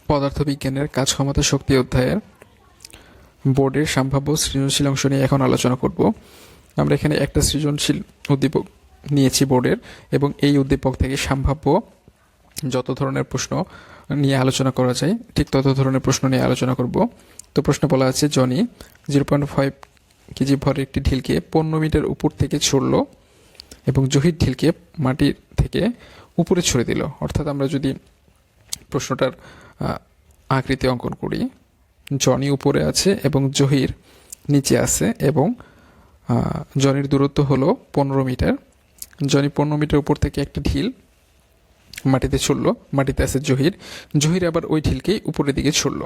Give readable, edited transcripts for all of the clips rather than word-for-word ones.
পদার্থবিজ্ঞানের কাজ ক্ষমতা শক্তি অধ্যায়ের বোর্ডের সম্ভাব্য সৃজনশীল অংশ নিয়ে এখন আলোচনা করব। আমরা এখানে একটা সৃজনশীল উদ্দীপক নিয়েছি বোর্ডের, এবং এই উদ্দীপক থেকে সম্ভাব্য যত ধরনের প্রশ্ন নিয়ে আলোচনা করা যায় ঠিক তত ধরনের প্রশ্ন নিয়ে আলোচনা করব। তো প্রশ্ন বলা আছে, জনি 0.5 কেজি ভরের একটি ঢিলকে 15 মিটার উপর থেকে ছুড়ল এবং জহির ঢিলকে মাটির থেকে উপরে ছুড়ে দিল। অর্থাৎ আমরা যদি প্রশ্নটার আকৃতি অঙ্কন করি, জনি উপরে আছে এবং জহির নিচে আছে, এবং জনির দূরত্ব হলো 15 মিটার। জনি 15 মিটার উপর থেকে একটা ঢিল মাটিতে ছুড়ল, মাটিতে আছে জহির, জহির আবার ওই ঢিলকেই উপরের দিকে ছুড়ল।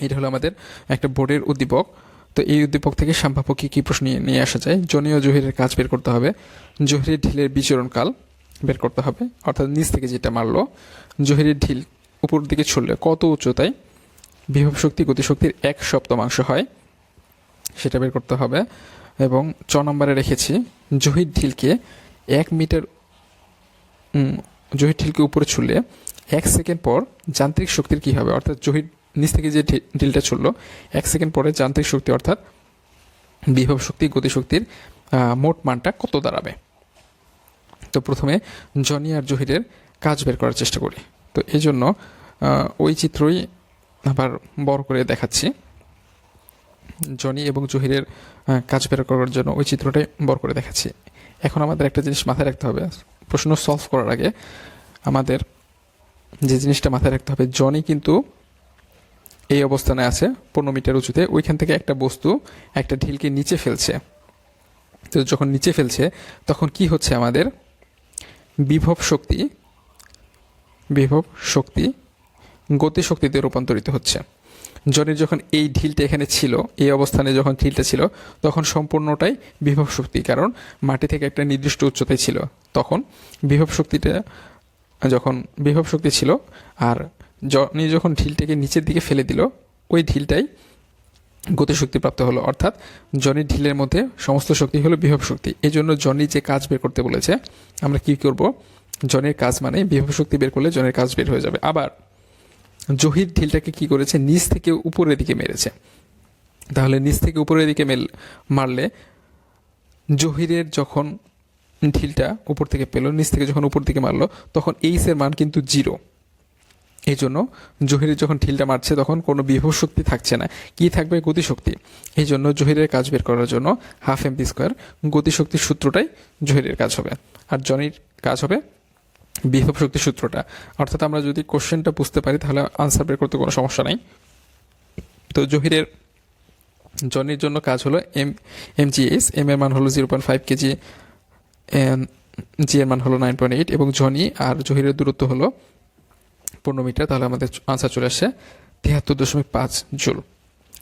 এটা হলো আমাদের একটা বোর্ডের উদ্দীপক। তো এই উদ্দীপক থেকে সম্ভাব্য কী কী প্রশ্ন নিয়ে আসা যায়? জনি ও জহিরের কাজ বের করতে হবে, জহিরের ঢিলের বিচরণকাল বের করতে হবে, অর্থাৎ নিচ থেকে যেটা মারলো, জহিরের ঢিল উপর দিকে ছুড়লে কত উচ্চতায় বিভব শক্তি গতিশক্তির 1/7 হয় সেটা বের করতে হবে। এবং 6 নম্বরে রেখেছি, জহির ঢিলকে 1 মিটার জহির ঢিলকে উপরে ছুড়লে 1 সেকেন্ড পর যান্ত্রিক শক্তির কী হবে? অর্থাৎ জহির নিচ থেকে যে ঢিলটা ছুড়লো 1 সেকেন্ড পরে যান্ত্রিক শক্তি অর্থাৎ বিভব শক্তি গতিশক্তির মোট মানটা কত দাঁড়াবে? তো প্রথমে জনি আর জহিরের কাজ বের করার চেষ্টা করি। তো এই জন্য ওই চিত্রই আবার বড় করে দেখাচ্ছি। জনি এবং জহিরের কাজ বের করার জন্য ওই চিত্রটাই বড় করে দেখাচ্ছি। এখন আমাদের একটা জিনিস মাথায় রাখতে হবে, প্রশ্ন সলভ করার আগে আমাদের যে জিনিসটা মাথায় রাখতে হবে, জনি কিন্তু এই অবস্থানে আছে 15 মিটার উঁচুতে, ওইখান থেকে একটা বস্তু একটা ঢিলকে নিচে ফেলছে। তো যখন নিচে ফেলছে তখন কি হচ্ছে, আমাদের বিভব শক্তি গতিশক্তিতে রূপান্তরিত হচ্ছে। জনির যখন এই ঢিলটা এখানে ছিল, এই অবস্থানে যখন ঢিলটা ছিল তখন সম্পূর্ণটাই বিভব শক্তি, কারণ মাটি থেকে একটা নির্দিষ্ট উচ্চতায় ছিল। তখন বিভব শক্তি ছিল, আর জনি যখন ঢিলটাকে নিচের দিকে ফেলে দিল, ওই ঢিলটাই গতিশক্তি প্রাপ্ত হলো। অর্থাৎ জনির ঢিলের মধ্যে সমস্ত শক্তি হলো বিভব শক্তি। এই জন্য জনি যে কাজ বের করতে বলেছে, আমরা কি করব, জনির কাজ মানে বিভব শক্তি বের করলে জনের কাজ বের হয়ে যাবে। আবার জহির ঢিলটাকে কি করেছে, নিচ থেকে উপরের দিকে মেরেছে। তাহলে নিচ থেকে উপরের দিকে মারলে জহিরের যখন ঢিলটা উপর থেকে পেল, নিচ থেকে যখন উপর দিকে মারলো, তখন এইচের মান কিন্তু 0। এই জন্য জহিরের যখন ঢিলটা মারছে তখন কোনো বিভব শক্তি থাকছে না, কি থাকবে, গতিশক্তি। এই জন্য জহিরের কাজ বের করার জন্য 1/2 mv² গতিশক্তির সূত্রটাই জহিরের কাজ হবে, আর জনির কাজ হবে বিভব শক্তির সূত্রটা। অর্থাৎ আমরা যদি কোশ্চেনটা বুঝতে পারি তাহলে আনসার বের করতে কোনো সমস্যা নাই। তো জনির জন্য কাজ হলো mgh, m এর মান হলো 0.5 কেজি, জি এর মান হলো 9.8, এবং জনি আর জহিরের দূরত্ব হলো 15 মিটার। তাহলে আমাদের আনসার চলে আসছে 73.5 জুল।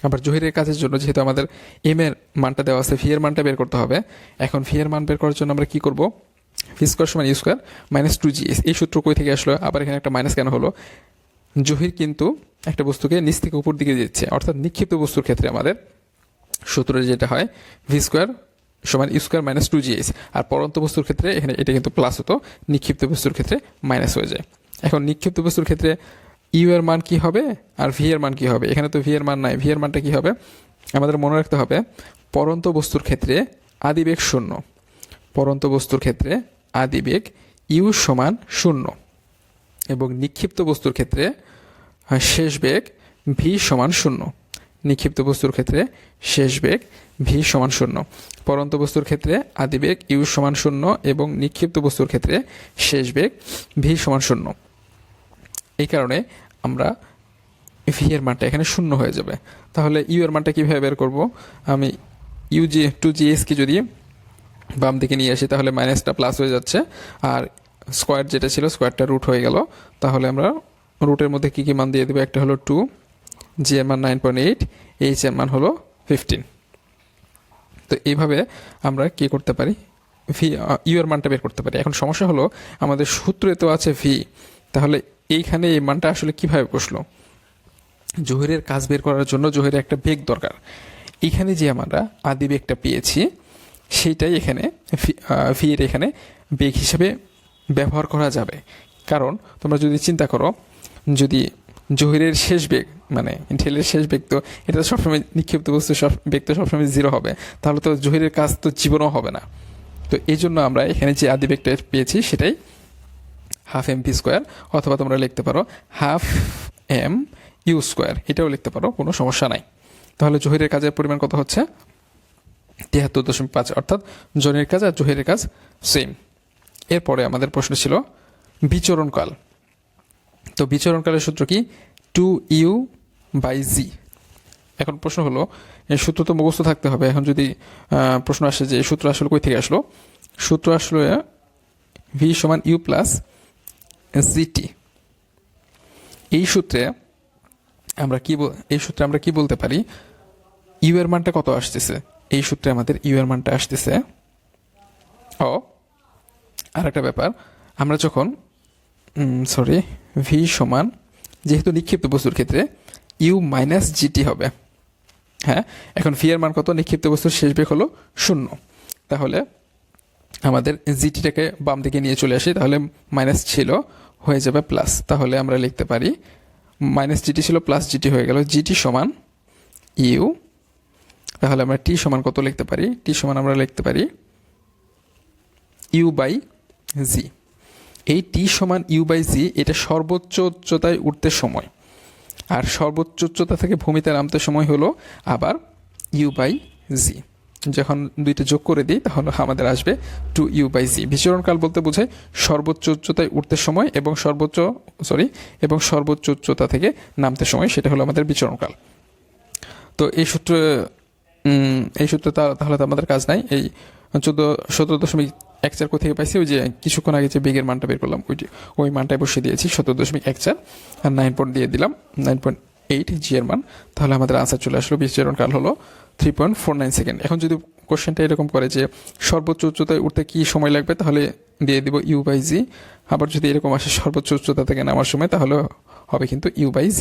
আবার জহিরের কাজের জন্য যেহেতু আমাদের এম এর মানটা দেওয়া আছে, ভি এর মানটা বের করতে হবে। এখন ভি এর মান বের করার জন্য আমরা কি করব, ভি স্কোয়ার সমান ইউ স্কোয়ার মাইনাস 2gh। এই সূত্র কই থেকে আসলো, আবার এখানে একটা মাইনাস কেন হলো? জহির কিন্তু একটা বস্তুকে নিচ থেকে উপর দিকে দিচ্ছে, অর্থাৎ নিক্ষিপ্ত বস্তুর ক্ষেত্রে আমাদের সূত্রে যেটা হয় ভি স্কোয়ার সমান ইউ স্কোয়ার মাইনাস 2gh, আর পরন্ত বস্তুর ক্ষেত্রে এখানে এটা কিন্তু প্লাস হতো, নিক্ষিপ্ত বস্তুর ক্ষেত্রে মাইনাস হয়ে যায়। এখন নিক্ষিপ্ত বস্তুর ক্ষেত্রে ইউ এর মান কি হবে আর ভি এর মান কি হবে? এখানে তো ভি এর মান নাই, ভি এর মানটা কি হবে আমাদের মনে রাখতে হবে। পরন্ত বস্তুর ক্ষেত্রে আদিবেগ 0, পরন্ত বস্তুর ক্ষেত্রে আদিবেগ ইউ সমান 0, এবং নিক্ষিপ্ত বস্তুর ক্ষেত্রে শেষ বেগ ভি সমান 0। নিক্ষিপ্ত বস্তুর ক্ষেত্রে শেষ বেগ ভি সমান 0, পরন্ত বস্তুর ক্ষেত্রে আদিবেগ ইউ সমান 0, এবং নিক্ষিপ্ত বস্তুর ক্ষেত্রে শেষ বেগ ভি সমান 0। এই কারণে আমরা ভি এর মানটা এখানে 0 হয়ে যাবে। তাহলে ইউ এর মানটা কীভাবে বের করব? আমি টু জি এসকে যদি বাম দিকে নিয়ে আসি তাহলে মাইনাসটা প্লাস হয়ে যাচ্ছে, আর স্কোয়ার যেটা ছিল স্কোয়ারটা রুট হয়ে গেল। তাহলে আমরা রুটের মধ্যে কী কী মান দিয়ে দেবো, একটা হলো 2, জি এর মান 9.8, এইচ এর মান হলো 15। তো এইভাবে আমরা কি করতে পারি, ইউ এর মানটা বের করতে পারি। এখন সমস্যা হলো আমাদের সূত্রে তো আছে ভি, তাহলে এইখানে এই মানটা আসলে কিভাবে বসলো? জহিরের কাজ বের করার জন্য জহিরের একটা বেগ দরকার। এখানে যে আমরা আদি বেগটা পেয়েছি সেইটাই এখানে ভি এর এখানে বেগ হিসেবে ব্যবহার করা যাবে। কারণ তোমরা যদি চিন্তা করো, যদি জহিরের শেষ বেগ মানে ঢেলের শেষ বেগ তো এটা তো সবসময় নিক্ষিপ্ত বস্তু সব বেগ তো সবসময় 0 হবে, তাহলে তো জহিরের কাজ তো জীবনও হবে না। তো এই জন্য আমরা এখানে যে আদি বেগটা পেয়েছি সেটাই হাফ এম ভি স্কোয়ার, অথবা তোমরা লিখতে পারো হাফ এম ইউ স্কোয়ার, এটাও লিখতে পারো, কোনো সমস্যা নাই। তাহলে জহিরের কাজের পরিমাণ কত হচ্ছে 73.5, অর্থাৎ জনের কাজ আর জহিরের কাজ সেম। এরপরে আমাদের প্রশ্ন ছিল বিচরণকাল। তো বিচরণকালের সূত্র কি 2u/g। এখন প্রশ্ন হলো এই সূত্র তো মুখস্থ থাকতে হবে। এখন যদি প্রশ্ন আসে যে এই সূত্র আসলে কই থেকে আসলো, সূত্র আসলে v সমান u প্লাস gt। এই সূত্রে আমরা কি বলতে পারি, ইউ এর মানটা কত আসতেছে, এই সূত্রে আমাদের ইউ এর মানটা আসতেছে আর একটা ব্যাপার, আমরা যখন ভি সমান, যেহেতু নিক্ষিপ্ত বস্তুর ক্ষেত্রে ইউ মাইনাস জিটি হবে। হ্যাঁ, এখন ভি এর মান কত, নিক্ষিপ্ত বস্তুর শেষ বেগ হলো 0, তাহলে আমাদের জিটিটাকে বাম দিকে নিয়ে চলে আসি, তাহলে মাইনাস ছিল হয়ে যাবে প্লাস। তাহলে আমরা লিখতে পারি মাইনাস জিটি ছিল প্লাস জিটি হয়ে গেল, জিটি সমান ইউ। তাহলে আমরা টি সমান কত লিখতে পারি, টি সমান আমরা লিখতে পারি u/g। এই টি সমান u/g এটা সর্বোচ্চ উচ্চতায় উঠতে সময়, আর সর্বোচ্চ উচ্চতা থেকে ভূমিতে নামতে সময় হলো আবার u/g। যখন দুইটা যোগ করে দিই তাহলে আমাদের আসবে 2u/g। বিচরণকাল বলতে বোঝায় সর্বোচ্চ উচ্চতায় উঠতে সময় এবং সর্বোচ্চ উচ্চতা থেকে নামতে সময়, সেটা হলো আমাদের বিচরণকাল। তো এই সূত্রে তাহলে তো আমাদের কাজ নাই। এই 17.14 কোথেকে পাইছি, ওই যে কিছুক্ষণ আগে যে বেগের মানটা বের করলাম ওই মানটাই বসিয়ে দিয়েছি 17.14 আর 9 দিয়ে দিলাম 9.8 জি এর মান। তাহলে আমাদের আনসার চলে আসলো, বিচরণকাল হলো 3.49 সেকেন্ড। এখন যদি কোশ্চেনটা এরকম করে যে সর্বোচ্চ উচ্চতায় উঠতে কি সময় লাগবে, তাহলে দিয়ে দিব u/g। আবার যদি এরকম আসে সর্বোচ্চ উচ্চতা থেকে নামার সময়, তাহলে হবে কিন্তু u/g।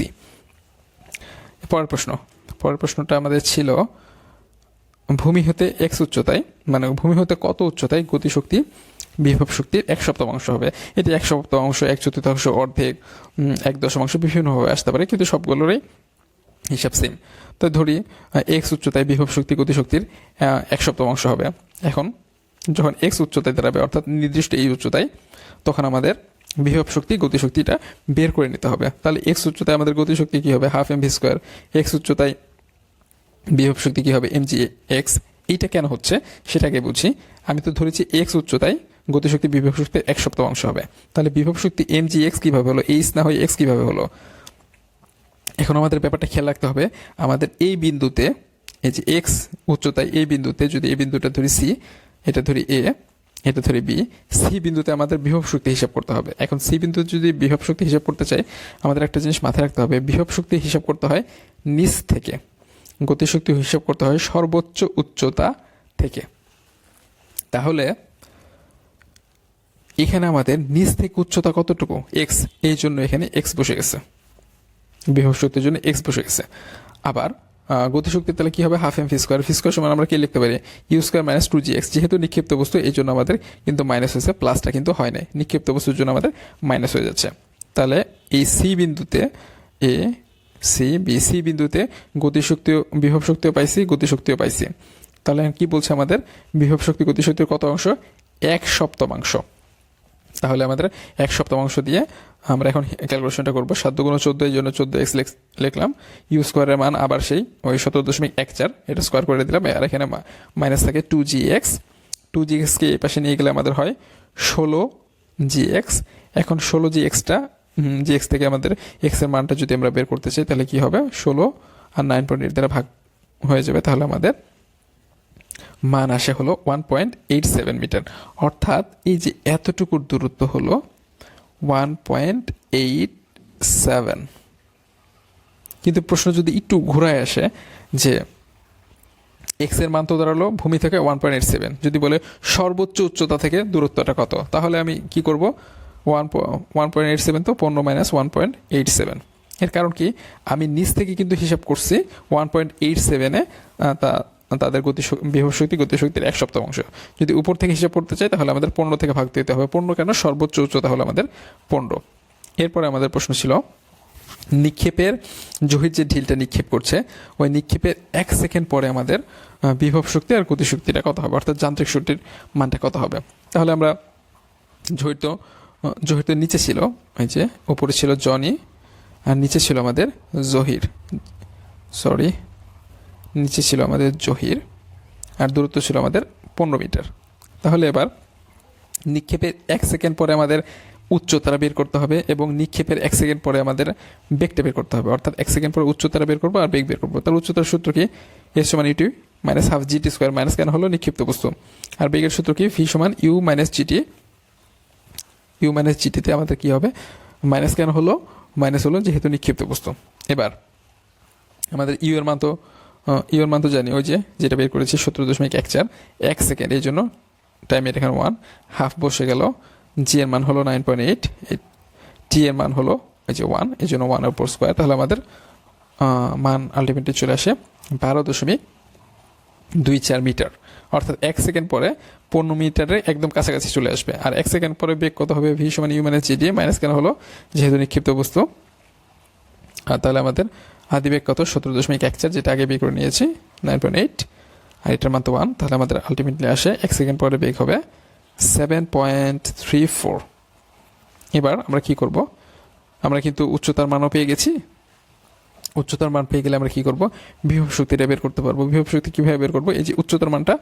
পরের প্রশ্নটা আমাদের ছিল ভূমি হতে x উচ্চতায়, মানে ভূমি হতে কত উচ্চতায় গতিশক্তি বিভব শক্তির 1/7 হবে। এটি 1/7, 1/4, অর্ধেক, 1/10 বিভিন্নভাবে আসতে পারে, কিন্তু সবগুলোরই হিসাব সেম। তো ধরি x উচ্চতায় বিভব শক্তি গতিশক্তির 1/7 হবে। এখন যখন x উচ্চতায় দাঁড়াবে, অর্থাৎ নির্দিষ্ট এই উচ্চতায়, তখন আমাদের বিভব শক্তি গতিশক্তিটা বের করে নিতে হবে। তাহলে x উচ্চতায় আমাদের গতিশক্তি কি হবে, হাফ mv স্কোয়ার। x উচ্চতায় বিভব শক্তি কি হবে, mgx। এইটা কেন হচ্ছে সেটাকে বুঝি। আমি তো ধরেছি x উচ্চতায় গতিশক্তি বিভব শক্তির 1/7 হবে, তাহলে বিভব শক্তি mgx কিভাবে হলো, h না হয় x কিভাবে হলো। এখন আমাদের ব্যাপারটা খেয়াল রাখতে হবে, আমাদের এই বিন্দুতে, এই যে x উচ্চতায় এই বিন্দুতে, যদি এই বিন্দুটা ধরি c, এটা ধরি a, এটা ধরি b, সি বিন্দুতে আমাদের বিভব শক্তি হিসাব করতে হবে। এখন সি বিন্দুতে যদি বিভব শক্তি হিসাব করতে চাই, আমাদের একটা জিনিস মাথায় রাখতে হবে, বিভব শক্তি হিসাব করতে হয় নিচ থেকে, গতিশক্তি হিসাব করতে হয় সর্বোচ্চ উচ্চতা থেকে। তাহলে এখানে আমাদের নিচ থেকে উচ্চতা কতটুকু, এক্স, এই জন্য এখানে এক্স বসে গেছে, বিভব শক্তির জন্য এক্স বসে গেছে। আবার গতিশক্তির তাহলে কি হবে, half m v square. V square সমান আমরা কি লিখতে পারি, ইউ স্কোয়ার মাইনাস 2gx। যেহেতু নিক্ষিপ্ত বস্তু এই জন্য আমাদের কিন্তু মাইনাস হয়েছে, প্লাসটা কিন্তু হয় নাই, নিক্ষিপ্ত বস্তুর জন্য আমাদের মাইনাস হয়ে যাচ্ছে। তাহলে এই সি বিন্দুতে, সি বিন্দুতে গতিশক্তিও বিভব শক্তিও পাইছি, গতিশক্তিও পাইছি। তাহলে কি বলছে আমাদের, বিভব শক্তি গতিশক্তির কত অংশ, 1/7। তাহলে আমাদের 1/7 দিয়ে আমরা এখন ক্যালকুলেশনটা করবো। 7 × 14, এই জন্য 14x লিখলাম। ইউ স্কোয়ারের মান আবার সেই ওই 17.14, এটা স্কোয়ার করে দিলাম। আর এখানে মাইনাস থাকে 2gx। 2gxকে এই পাশে নিয়ে গেলে আমাদের হয় 16gx। এখন 16gxটা gx থেকে আমাদের x এর মানটা যদি আমরা বের করতে চাই, তাহলে কি হবে, 16 আর 9.8 দ্বারা ভাগ হয়ে যাবে। তাহলে আমাদের মান আসে হলো 1.87 মিটার। অর্থাৎ এই যে এতটুকুর দূরত্ব হলো 1.87। কিন্তু প্রশ্ন যদি একটু ঘোরায় আসে যে এক্স এর মান তো দাঁড়ালো ভূমি থেকে 1.87, যদি বলে সর্বোচ্চ উচ্চতা থেকে দূরত্বটা কত, তাহলে আমি কি করব, 1.87 তো 15 - 1.87। এর কারণ কি, আমি নিচ থেকে কিন্তু হিসাব করছি 1.87-এ তাদের বিভব শক্তি গতিশক্তির 1/7। যদি উপর থেকে হিসাব করতে চাই, তাহলে আমাদের 15 থেকে ভাগ দিতে হবে। 15 কেন, সর্বোচ্চ উচ্চতা হলো আমাদের 15। এরপরে আমাদের প্রশ্ন ছিল নিক্ষেপের জহির যে ঢিলটা নিক্ষেপ করছে ওই নিক্ষেপের 1 সেকেন্ড পরে আমাদের বিভব শক্তি আর গতিশক্তিটা কত হবে, অর্থাৎ যান্ত্রিক শক্তির মানটা কত হবে। তাহলে আমরা জহির তো নিচে ছিল, ওই যে উপরে ছিল জনি আর নিচে ছিল আমাদের জহির, নিচে ছিল আমাদের জহির আর দূরত্ব ছিল আমাদের 15 মিটার। তাহলে এবার নিক্ষেপের 1 সেকেন্ড পরে আমাদের উচ্চতারা বের করতে হবে এবং নিক্ষেপের 1 সেকেন্ড পরে আমাদের বেগটা বের করতে হবে, অর্থাৎ 1 সেকেন্ড পরে উচ্চতারা বের করবো আর বেগ বের করবো। তাহলে উচ্চতার সূত্র কি, এস সমান u minus half g t square, minus কেন হলো নিক্ষিপ্ত বস্তু, আর বেগের সূত্র কি ভি সমান ইউ মাইনাস জিটিতে আমাদের কি হবে, মাইনাস কেন হলো, মাইনাস হলো যেহেতু নিক্ষিপ্ত বস্তু। এবার আমাদের ইউ এর মান তো জানি, ওই যে যেটা বের করেছি 17.14 1 সেকেন্ড, এই জন্য টাইমের এখানে 1, হাফ বসে গেল, জি এর মান হলো 9.8, টি এর মান হলো এই যে 1, এই জন্য 1 এর উপর স্কোয়ার। তাহলে আমাদের মান আলটিমেটলি চলে আসে 12.24 মিটার, অর্থাৎ 1 সেকেন্ড পরে 15 মিটারের একদম কাছাকাছি চলে আসবে। আর 1 সেকেন্ড পরে বেগ কত হবে, ভি সমান ইউ মাইনাস জিডি, মাইনাস কেন হলো যেহেতু নিক্ষিপ্ত বস্তু। আর তাহলে আমাদের আদি বেগ কত, 17.14, যেটা আগে বের করে নিয়েছি 9.8, আর এটার মান তো 1, তাহলে আমাদের আলটিমেটলি আসে 1 সেকেন্ড পরে বেগ হবে 7.34। এবার আমরা কি করব, আমরা কিন্তু উচ্চতার মানও পেয়ে গেছি, উচ্চতার মান পেয়ে গেলে আমরা কি করব, বিভব শক্তিটা বের করতে পারবো। বিভব শক্তি কিভাবে বের করবো, এই যে উচ্চতার মানটা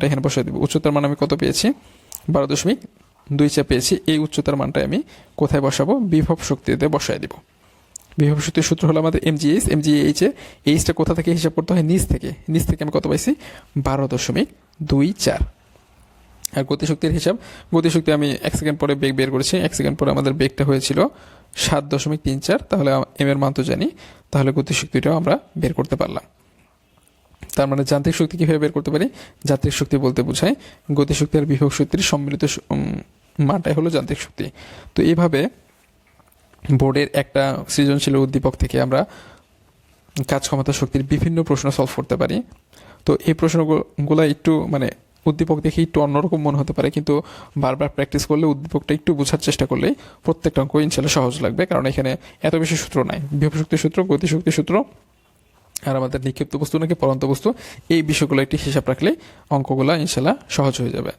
এখানে বসাই দেবো। উচ্চতার মান আমি কত পেয়েছি, 12.24 পেয়েছি। এই উচ্চতার মানটা আমি কোথায় বসাবো, বিভব শক্তিতে বসাই দিব। বিভব শক্তির সূত্র হলো আমাদের এমজিএইচ এ এইচটা কোথা থেকে হিসাব করতে হয়, নিচ থেকে আমি কত পাইছি, 12.24। আর গতিশক্তির হিসাব, গতিশক্তি আমি 1 সেকেন্ড পরে বেগ বের করেছি, 1 সেকেন্ড পরে আমাদের বেগটা হয়েছিল 7.34, তাহলে এম এর মান তো জানি, তাহলে গতিশক্তিটাও আমরা বের করতে পারলাম। তার মানে যান্ত্রিক শক্তি কীভাবে বের করতে পারি, যান্ত্রিক শক্তি বলতে বোঝায় গতিশক্তি আর বিভব শক্তির সম্মিলিত মানটাই হলো যান্ত্রিক শক্তি। তো এইভাবে বোর্ডের একটা সৃজনশীল উদ্দীপক থেকে আমরা কাজ ক্ষমতা শক্তির বিভিন্ন প্রশ্ন সলভ করতে পারি। তো এই প্রশ্নগুলো একটু মানে উদ্দীপক দেখে একটু অন্যরকম মনে হতে পারে, কিন্তু বারবার প্র্যাকটিস করলে উদ্দীপকটা একটু বোঝার চেষ্টা করলে প্রত্যেকটা অঙ্ক ইনশাল্লাহ সহজ লাগবে, কারণ এখানে এত বেশি সূত্র নাই। বিভব শক্তির সূত্র, গতিশক্তির সূত্র আর আমাদের নিক্ষিপ্ত বস্তু নাকি পরন্ত বস্তু, এই বিষয়গুলো একটি হিসাব রাখলে অঙ্কগুলো ইনশাল্লাহ সহজ হয়ে যাবে।